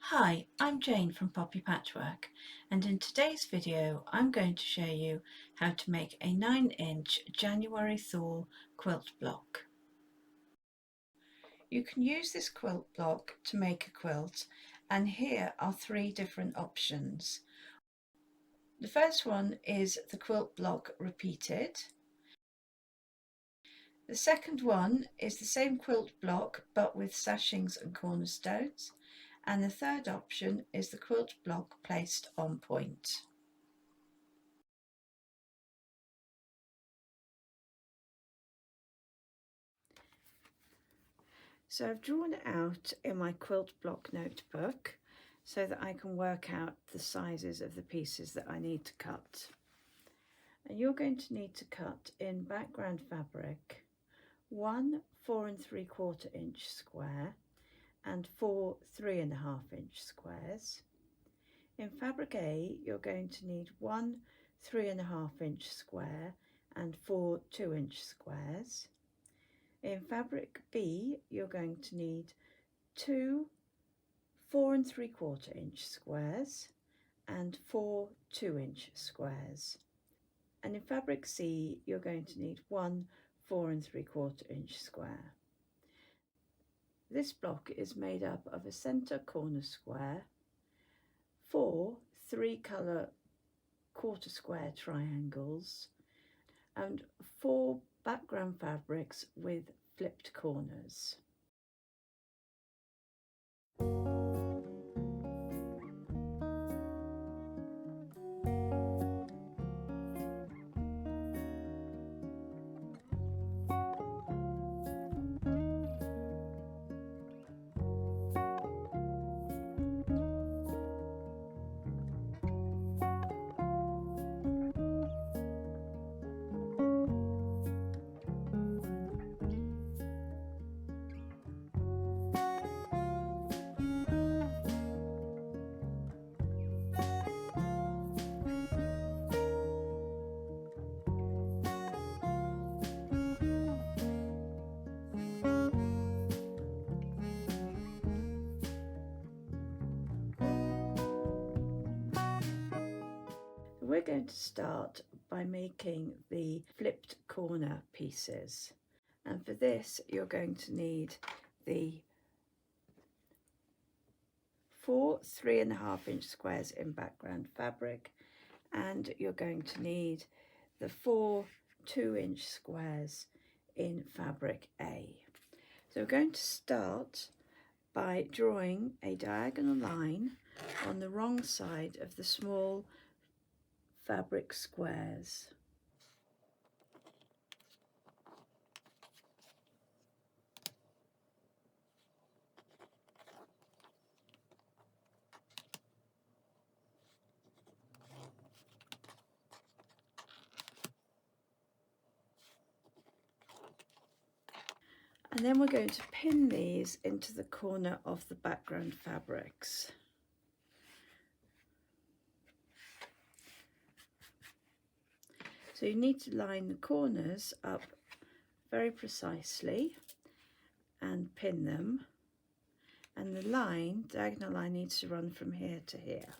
Hi, I'm Jane from Poppy Patchwork, and in today's video I'm going to show you how to make a 9-inch January Thaw quilt block. You can use this quilt block to make a quilt, and here are 3 different options. The first one is the quilt block repeated. The second one is the same quilt block but with sashings and cornerstones. And the third option is the quilt block placed on point. So I've drawn it out in my quilt block notebook so that I can work out the sizes of the pieces that I need to cut. And you're going to need to cut in background fabric 1 4 3/4 inch square and 4 3.5 inch squares. In fabric A, you're going to need 1 3.5 inch square and 4 2-inch squares. In fabric B, you're going to need 2 4 3/4 inch squares and 4 2-inch squares. And in fabric C, you're going to need 1 4 3/4 inch square. This block is made up of a centre corner square, 4 3-colour quarter square triangles, and 4 background fabrics with flipped corners. We're going to start by making the flipped corner pieces, and for this you're going to need the 4 3.5 inch squares in background fabric, and you're going to need the 4 2-inch squares in fabric A. So we're going to start by drawing a diagonal line on the wrong side of the small fabric squares. And then we're going to pin these into the corner of the background fabrics. So you need to line the corners up very precisely and pin them. And the line, diagonal line, needs to run from here to here.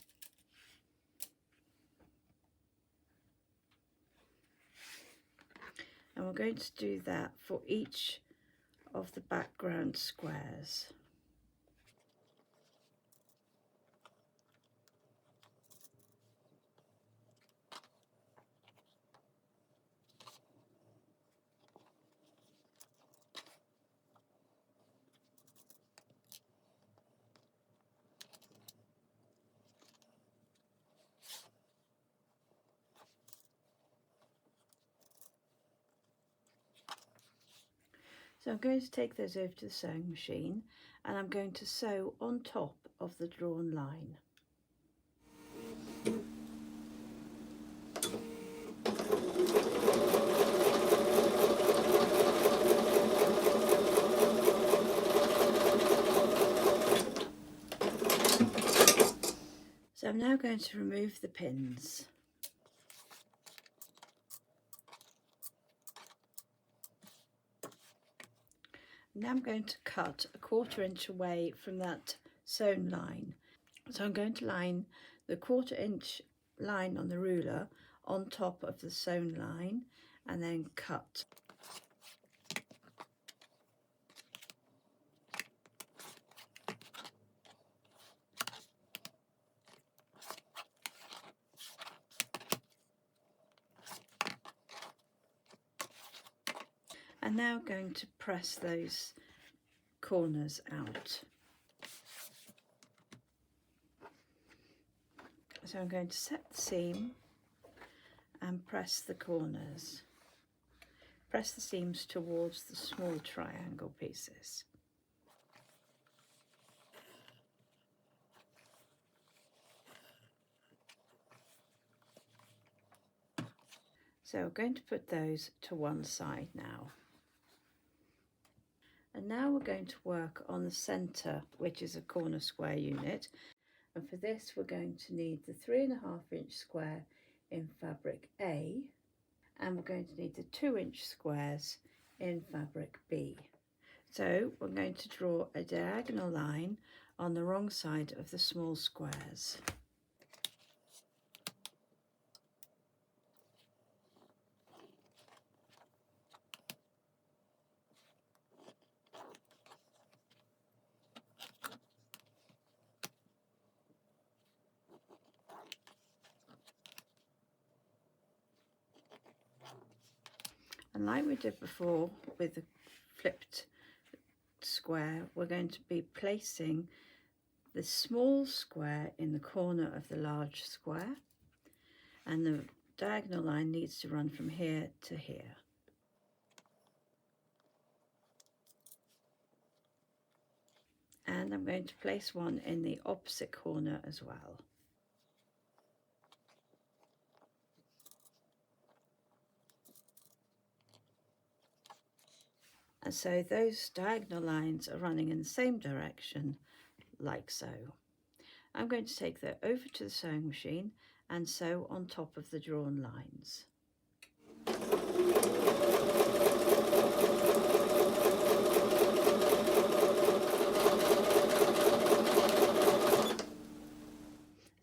And we're going to do that for each of the background squares. So I'm going to take those over to the sewing machine, and I'm going to sew on top of the drawn line. So I'm now going to remove the pins. Now I'm going to cut a 1/4 inch away from that sewn line, So I'm going to line the 1/4 inch line on the ruler on top of the sewn line and then cut. And now going to press those corners out. So I'm going to set the seam and press the corners. Press the seams towards the small triangle pieces. So we're going to put those to one side now. And now we're going to work on the centre, which is a corner square unit. And for this, we're going to need the 3.5 inch square in fabric A, and we're going to need the 2 inch squares in fabric B. So we're going to draw a diagonal line on the wrong side of the small squares. And like we did before with the flipped square, we're going to be placing the small square in the corner of the large square, and the diagonal line needs to run from here to here. And I'm going to place one in the opposite corner as well. And so those diagonal lines are running in the same direction, like so. I'm going to take that over to the sewing machine and sew on top of the drawn lines.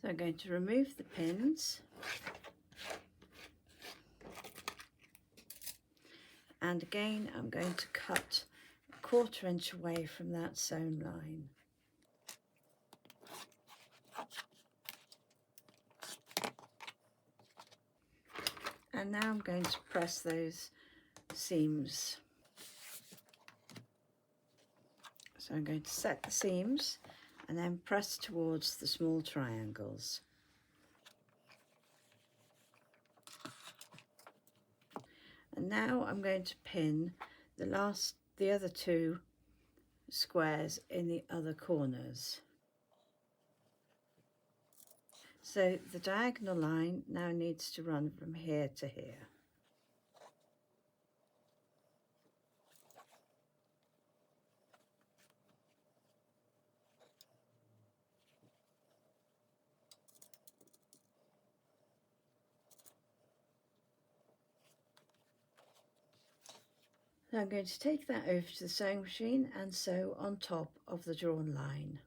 So I'm going to remove the pins and again I'm going to cut 1/4 inch away from that sewn line. And now I'm going to press those seams. So I'm going to set the seams and then press towards the small triangles. And now I'm going to pin the other 2 squares in the other corners. So the diagonal line now needs to run from here to here. Now I'm going to take that over to the sewing machine and sew on top of the drawn line.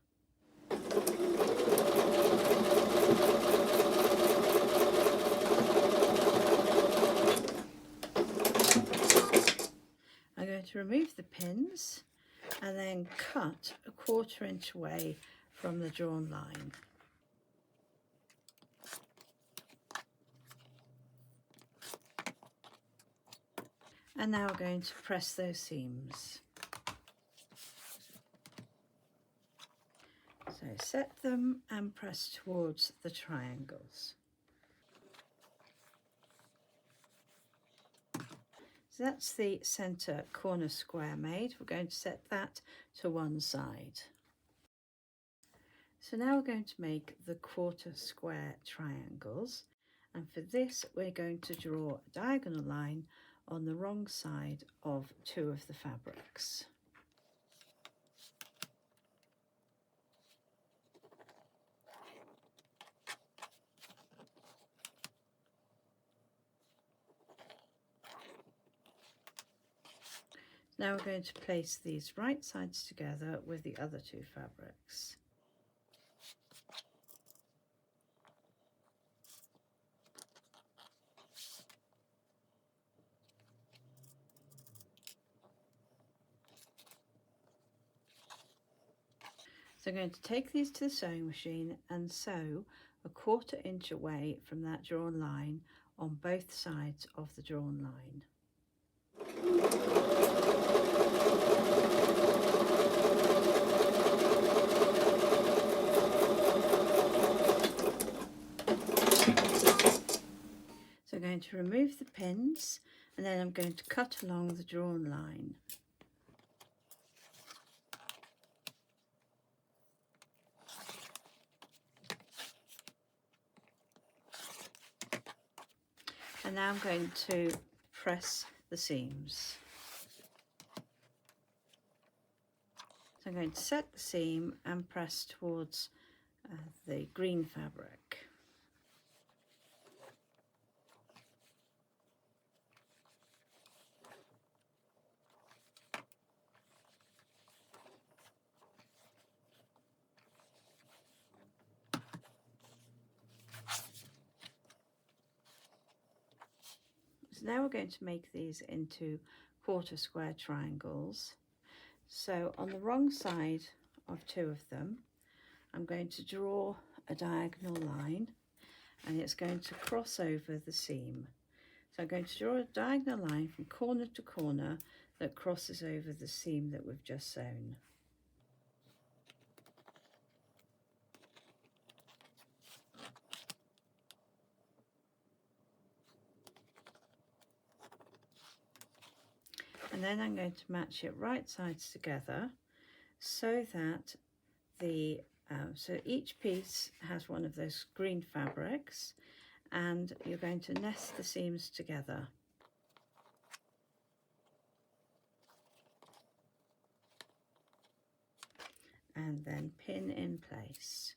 I'm going to remove the pins and then cut 1/4 inch away from the drawn line. And now we're going to press those seams. So set them and press towards the triangles. So that's the centre corner square made. We're going to set that to one side. So now we're going to make the 1/4 square triangles, and for this we're going to draw a diagonal line on the wrong side of 2 of the fabrics. Now we're going to place these right sides together with the other 2 fabrics. So I'm going to take these to the sewing machine and sew a 1/4 inch away from that drawn line on both sides of the drawn line. So I'm going to remove the pins and then I'm going to cut along the drawn line. And now I'm going to press the seams. So I'm going to set the seam and press towards the green fabric. So now we're going to make these into 1/4 square triangles. So on the wrong side of 2 of them, I'm going to draw a diagonal line and it's going to cross over the seam. So I'm going to draw a diagonal line from corner to corner that crosses over the seam that we've just sewn. And then I'm going to match it right sides together so that so each piece has one of those green fabrics, and you're going to nest the seams together. And then pin in place.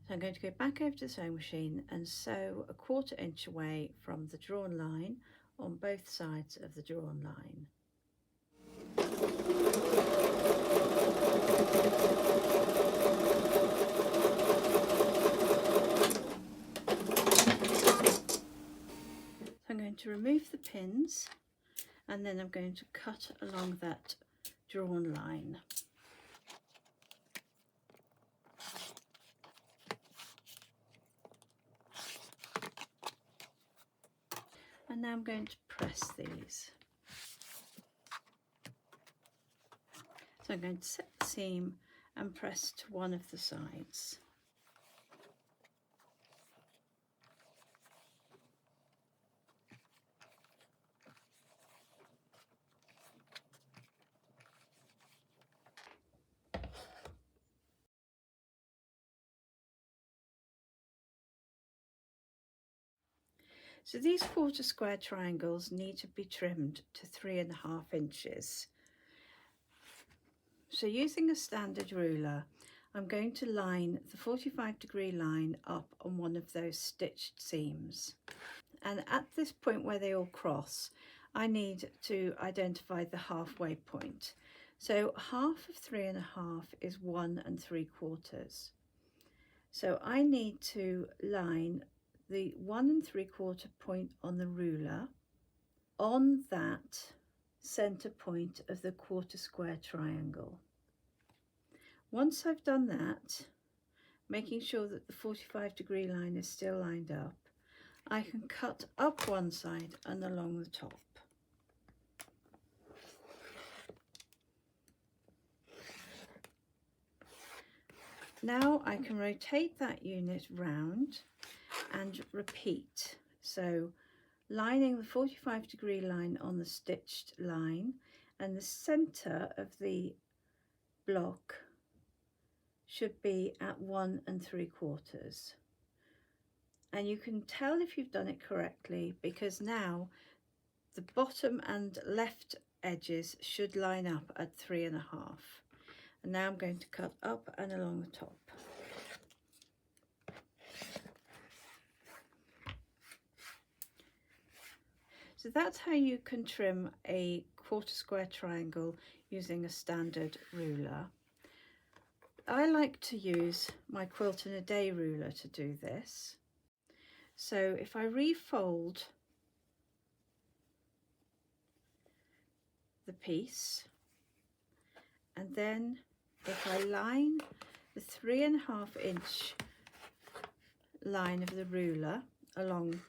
So I'm going to go back over to the sewing machine and sew a 1/4 inch away from the drawn line on both sides of the drawn line. So I'm going to remove the pins and then I'm going to cut along that drawn line. And now I'm going to press these. So I'm going to set the seam and press to one of the sides. So these 1/4 square triangles need to be trimmed to 3.5 inches. So using a standard ruler, I'm going to line the 45-degree line up on one of those stitched seams. And at this point where they all cross, I need to identify the halfway point. So half of 3.5 is 1 3/4. So I need to line the 1 3/4 point on the ruler on that center point of the 1/4 square triangle. Once I've done that, making sure that the 45-degree line is still lined up, I can cut up one side and along the top. Now I can rotate that unit round and repeat. So lining the 45-degree line on the stitched line, and the center of the block should be at 1 3/4. And you can tell if you've done it correctly because now the bottom and left edges should line up at 3.5. And now I'm going to cut up and along the top. So that's how you can trim a 1/4 square triangle using a standard ruler. I like to use my quilt in a day ruler to do this. So if I refold the piece, and then if I line the 3.5 inch line of the ruler along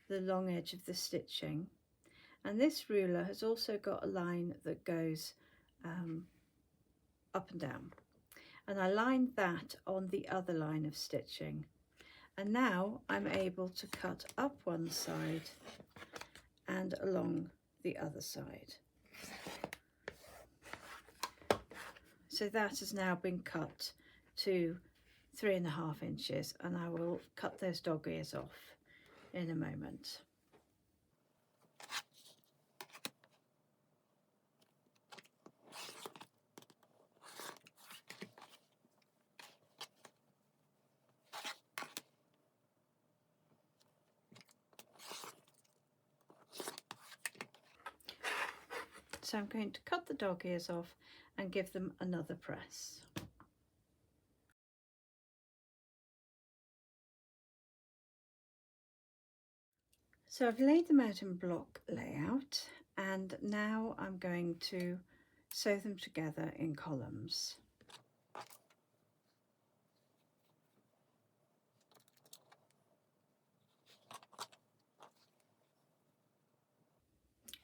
the long edge of the stitching, and this ruler has also got a line that goes up and down, and I lined that on the other line of stitching, and now I'm able to cut up one side and along the other side. So that has now been cut to 3.5 inches, and I will cut those dog ears off in a moment. So I'm going to cut the dog ears off and give them another press. So I've laid them out in block layout, and now I'm going to sew them together in columns.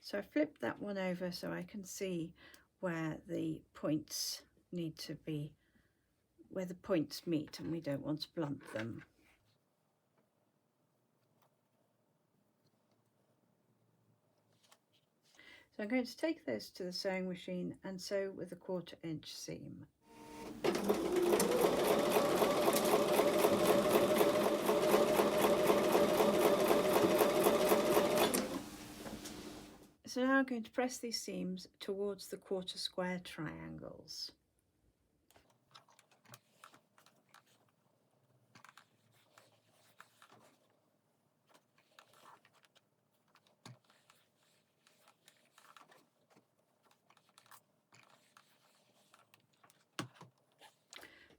So I flipped that one over so I can see where the points need to be, where the points meet, and we don't want to blunt them. So I'm going to take those to the sewing machine and sew with a 1/4 inch seam. So now I'm going to press these seams towards the 1/4 square triangles.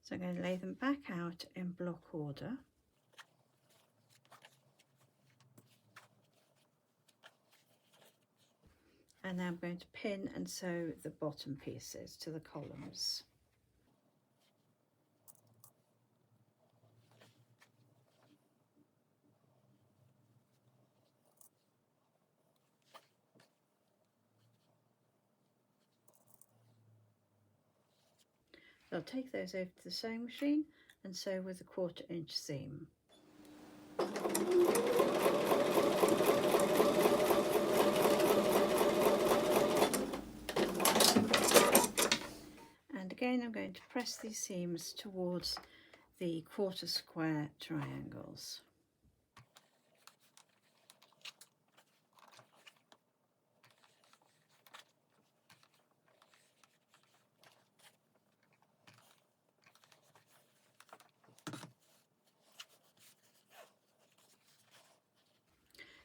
So I'm going to lay them back out in block order. And now I'm going to pin and sew the bottom pieces to the columns. So I'll take those over to the sewing machine and sew with a 1/4 inch seam. And again I'm going to press these seams towards the 1/4 square triangles.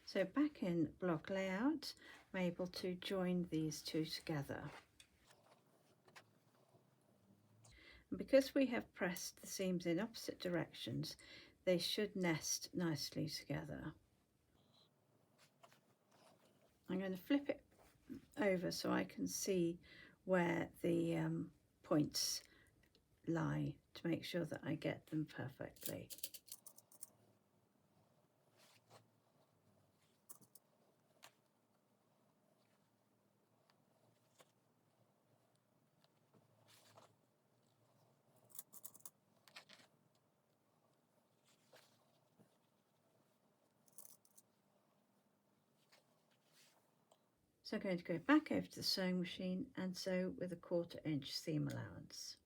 So back in block layout, I'm able to join these two together. And because we have pressed the seams in opposite directions, they should nest nicely together. I'm going to flip it over so I can see where the points lie to make sure that I get them perfectly. So I'm going to go back over to the sewing machine and sew with a 1/4 inch seam allowance.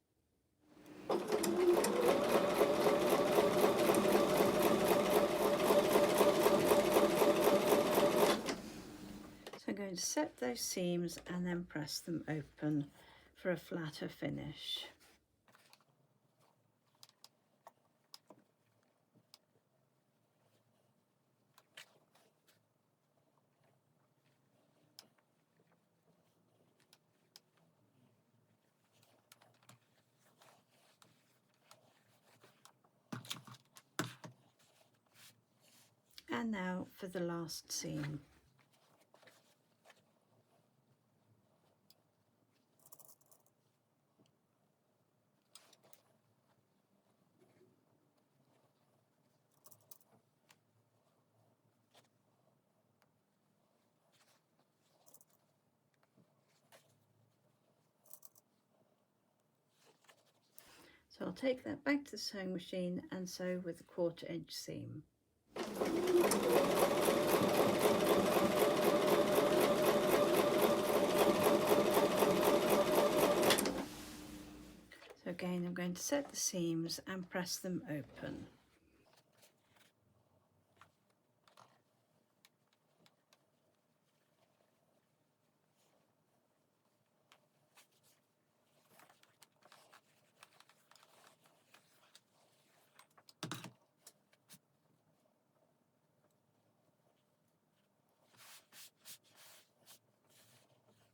So I'm going to set those seams and then press them open for a flatter finish. And now for the last seam. So I'll take that back to the sewing machine and sew with a 1/4 inch seam. So again, I'm going to set the seams and press them open.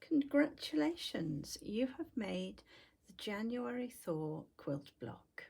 Congratulations, you have made the January Thaw quilt block.